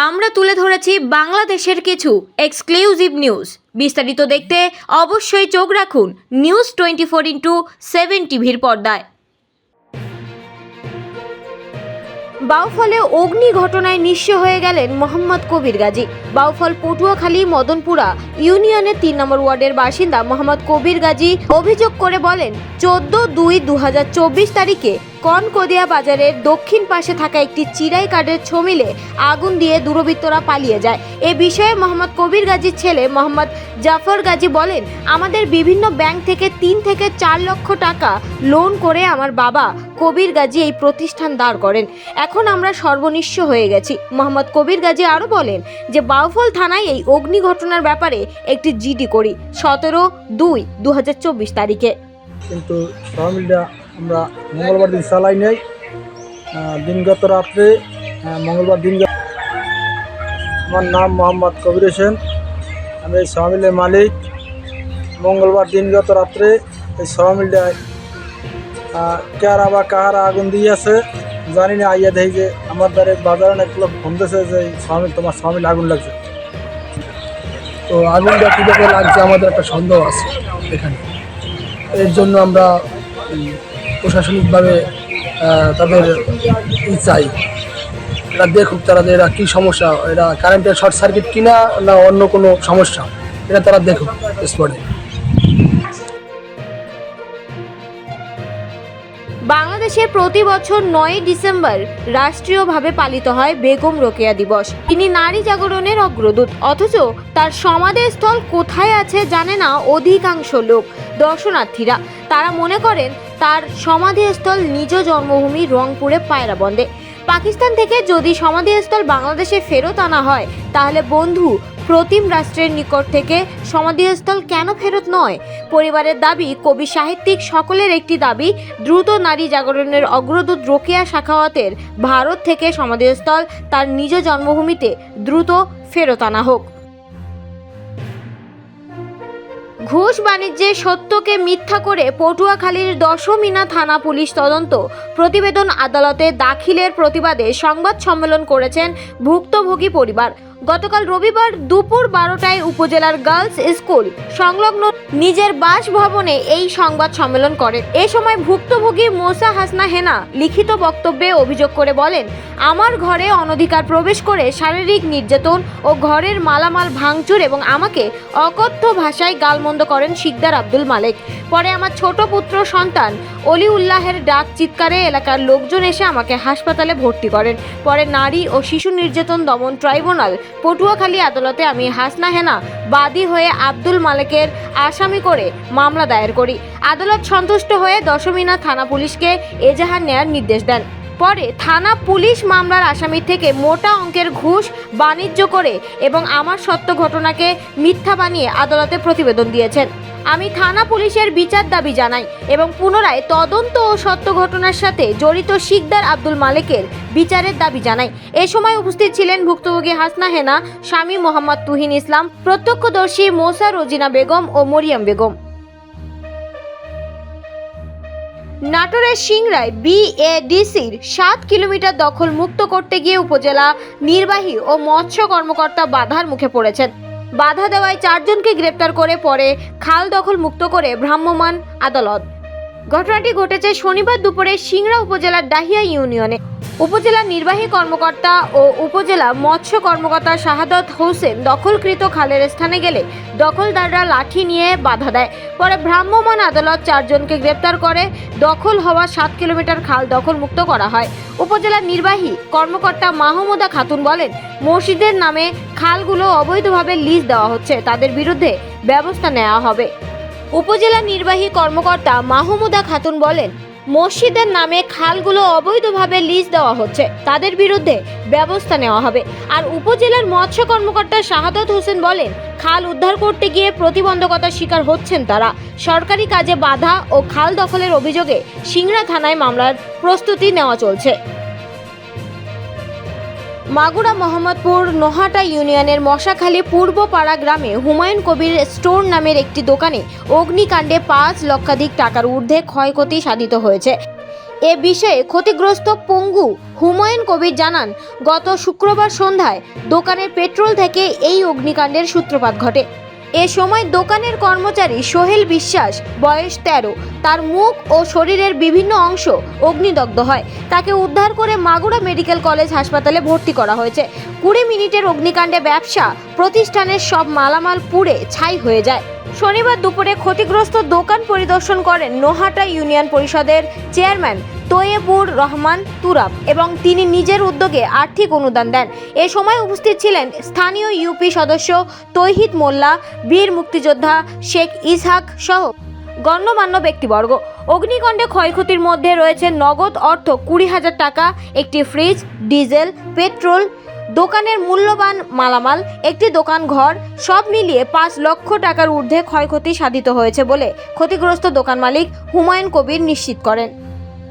আমরা তুলে ধরেছি বাংলাদেশের কিছু এক্সক্লুসিভ নিউজ। বিস্তারিত দেখতে অবশ্যই চোখ রাখুন নিউজ 24x7 টিভির পর্দায়। বাউফলে অগ্নি ঘটনায় নিঃস্ব হয়ে গেলেন মোহাম্মদ কবির গাজী। বাউফল পটুয়াখালী মদনপুরা ইউনিয়নের 3 নম্বর ওয়ার্ডের বাসিন্দা মোহাম্মদ কবির গাজী অভিযোগ করে বলেন, 14/2/2024 তারিখে কনকদিয়া বাজারের দক্ষিণ পাশে থাকা একটি চিরাই কাঠের ছমিলে আগুন দিয়ে দুর্বৃত্তরা পালিয়ে যায়। এ বিষয়ে মোহাম্মদ কবির গাজীর ছেলে মোহাম্মদ জাফর গাজী বলেন, আমাদের বিভিন্ন ব্যাংক থেকে 3 থেকে 4 লক্ষ টাকা লোন করে আমার বাবা কবির গাজী এই প্রতিষ্ঠান দাঁড় করেন। এখন আমরা সর্বনিঃস্ব হয়ে গেছি। মোহাম্মদ কবির গাজী আরও বলেন যে বাউফল থানায় এই অগ্নি ঘটনার ব্যাপারে একটি জিডি করি 17/2/2024 তারিখে। কিন্তু সহমিলটা আমরা মঙ্গলবার দিন চালাই নেই। দিনগত রাত্রে মঙ্গলবার দিন আমার নাম মোহাম্মদ কবির হোসেন, আমি এই সহমিলের মালিক। মঙ্গলবার দিনগত রাত্রে এই সহমিলটায় কারা বা কাহারা আগুন দিয়ে আছে জানি না। আইয়া দেখি যে আমার দ্বারে বাজারে অনেক লোক ফোন দিয়েছে যে সহমিল, তোমার সহমিল আগুন লাগছে। তো আগুনটা কীভাবে লাগছে আমাদের একটা সন্দেহ আছে এখানে। এর জন্য আমরা প্রশাসনিকভাবে তাদের চাই এরা দেখুক, তারা যে এরা কী সমস্যা, এরা কারেন্টের শর্ট সার্কিট কিনা না অন্য কোনো সমস্যা, এটা তারা দেখুক স্পটে। বাংলাদেশে প্রতি বছর 9 ডিসেম্বর রাষ্ট্রীয়ভাবে পালিত হয় বেগম রোকেয়া দিবস। তিনি নারী জাগরণের অগ্রদূত, অথচ তার সমাধিস্থল কোথায় আছে জানে না অধিকাংশ লোক দর্শনার্থীরা। তারা মনে করেন তার সমাধিস্থল নিজ জন্মভূমি রংপুরে পায়রাবন্দে। পাকিস্তান থেকে যদি সমাধিস্থল বাংলাদেশে ফেরত আনা হয়, তাহলে বন্ধু প্রতিম রাষ্ট্রের নিকট থেকে সমাধিস্থল কেন ফেরত নয়? পরিবারের দাবি, কবি সাহিত্যিক সকলের একটি দাবি, দ্রুত নারী জাগরণের অগ্রদূত রোকেয়া সাখাওয়াতের ভারত থেকে সমাধিস্থল তার নিজ জন্মভূমিতে দ্রুত ফেরত আনা হোক। ঘুষ বাণিজ্যে সত্যকে মিথ্যা করে পটুয়াখালীর দশমিনা থানা পুলিশ তদন্ত প্রতিবেদন আদালতে দাখিলের প্রতিবাদে সংবাদ সম্মেলন করেছেন ভুক্তভোগী পরিবার। গতকাল রবিবার দুপুর 12টায় উপজেলার গার্লস স্কুল সংলগ্ন নিজের বাসভবনে এই সংবাদ সম্মেলন করেন। এ সময় ভুক্তভোগী মোসা হাসনা হেনা লিখিত বক্তব্যে অভিযোগ করে বলেন, আমার ঘরে অনধিকার প্রবেশ করে শারীরিক নির্যাতন ও ঘরের মালামাল ভাঙচুর এবং আমাকে অকথ্য ভাষায় গালমন্দ করেন শিকদার আব্দুল মালেক। পরে আমার ছোট পুত্র সন্তান অলিউল্লাহের ডাক চিৎকারে এলাকার লোকজন এসে আমাকে হাসপাতালে ভর্তি করেন। পরে নারী ও শিশু নির্যাতন দমন ট্রাইব্যুনাল পটুয়াখালী আদালতে আমি হাসনা হেনা বাদী হয়ে আব্দুল মালেকের আসামি করে মামলা দায়ের করি। আদালত সন্তুষ্ট হয়ে দশমিনা থানা পুলিশকে এজাহার নেয়ার নির্দেশ দেন। পরে থানা পুলিশ মামলার আসামির থেকে মোটা অঙ্কের ঘুষ বাণিজ্য করে এবং আমার সত্য ঘটনাকে মিথ্যা বানিয়ে আদালতে প্রতিবেদন দিয়েছেন। আমি থানা পুলিশের বিচার দাবি জানাই এবং পুনরায় তদন্ত ও সত্য ঘটনার সাথে জড়িত শিকদার আব্দুল মালেকের বিচারের দাবি জানাই। এ সময় উপস্থিত ছিলেন ভুক্তভোগী হাসনা হেনা, স্বামী মোহাম্মদ তুহিন ইসলাম, প্রত্যক্ষদর্শী মোসা রোজিনা বেগম ও মরিয়ম বেগম। নাটোরের সিংড়ায় বিএডিসির 7 কিলোমিটার দখল মুক্ত করতে গিয়ে উপজেলা নির্বাহী ও মৎস্য কর্মকর্তা বাধার মুখে পড়েছেন। বাধা দেওয়ায় 4 জনকে গ্রেপ্তার করে পরে খাল দখল মুক্ত করে ভ্রাম্যমাণ আদালত। ঘটনাটি ঘটেছে শনিবার দুপুরে সিংড়া উপজেলার ডাহিয়া ইউনিয়নে। উপজেলা নির্বাহী কর্মকর্তা ও উপজেলা মৎস্য কর্মকর্তা শাহাদত হোসেন দখলকৃত খালের স্থানে গেলে দখলদাররা লাঠি নিয়ে বাধা দেয়। পরে ভ্রাম্যমাণ আদালত 4 জনকে গ্রেপ্তার করে দখল হওয়া 7 কিলোমিটার খাল দখল মুক্ত করা হয়। উপজেলা নির্বাহী কর্মকর্তা মাহমুদা খাতুন বলেন, মসজিদের নামে খালগুলো অবৈধভাবে লিজ দেওয়া হচ্ছে, তাদের বিরুদ্ধে ব্যবস্থা নেওয়া হবে। উপজেলা নির্বাহী কর্মকর্তা মাহমুদা খাতুন বলেন, মসজিদের নামে খালগুলো অবৈধভাবে লিজ দেওয়া হচ্ছে, তাদের বিরুদ্ধে ব্যবস্থা নেওয়া হবে। আর উপজেলার মৎস্য কর্মকর্তা শাহাদত হোসেন বলেন, খাল উদ্ধার করতে গিয়ে প্রতিবন্ধকতার শিকার হচ্ছেন তারা। সরকারি কাজে বাধা ও খাল দখলের অভিযোগে সিংড়া থানায় মামলার প্রস্তুতি নেওয়া চলছে। মাগুরা মোহাম্মদপুর নোহাটা ইউনিয়নের মশাখালী পূর্বপাড়া গ্রামে হুমায়ুন কবির স্টোর নামের একটি দোকানে অগ্নিকাণ্ডে 5 লক্ষাধিক টাকার ঊর্ধ্বে ক্ষয়ক্ষতি সাধিত হয়েছে। এ বিষয়ে ক্ষতিগ্রস্ত পঙ্গু হুমায়ুন কবির জানান, গত শুক্রবার সন্ধ্যায় দোকানের পেট্রোল থেকে এই অগ্নিকাণ্ডের সূত্রপাত ঘটে। এ সময় দোকানের কর্মচারী সোহেল বিশ্বাস, বয়স 13, তার মুখ ও শরীরের বিভিন্ন অংশ অগ্নিদগ্ধ হয়। তাকে উদ্ধার করে মাগুরা মেডিকেল কলেজ হাসপাতালে ভর্তি করা হয়েছে। 20 মিনিটের অগ্নিকাণ্ডে ব্যবসা প্রতিষ্ঠানের সব মালামাল পুড়ে ছাই হয়ে যায়। শনিবার দুপুরে ক্ষতিগ্রস্ত দোকান পরিদর্শন করেন নোহাটা ইউনিয়ন পরিষদের চেয়ারম্যান তৈয়বুর রহমান তুরাব এবং তিনি নিজের উদ্যোগে আর্থিক অনুদান দেন। এ সময় উপস্থিত ছিলেন স্থানীয় ইউপি সদস্য তৌহিদ মোল্লা, বীর মুক্তিযোদ্ধা শেখ ইসহাক সহ গণ্যমান্য ব্যক্তিবর্গ। অগ্নিকাণ্ডে ক্ষয়ক্ষতির মধ্যে রয়েছে নগদ অর্থ 20,000 টাকা, একটি ফ্রিজ, ডিজেল, পেট্রোল, দোকানের মূল্যবান মালামাল, একটি দোকান ঘর, সব মিলিয়ে 5 লক্ষ টাকার ঊর্ধ্বে ক্ষয়ক্ষতি সাধিত হয়েছে বলে ক্ষতিগ্রস্ত দোকান মালিক হুমায়ুন কবির নিশ্চিত করেন।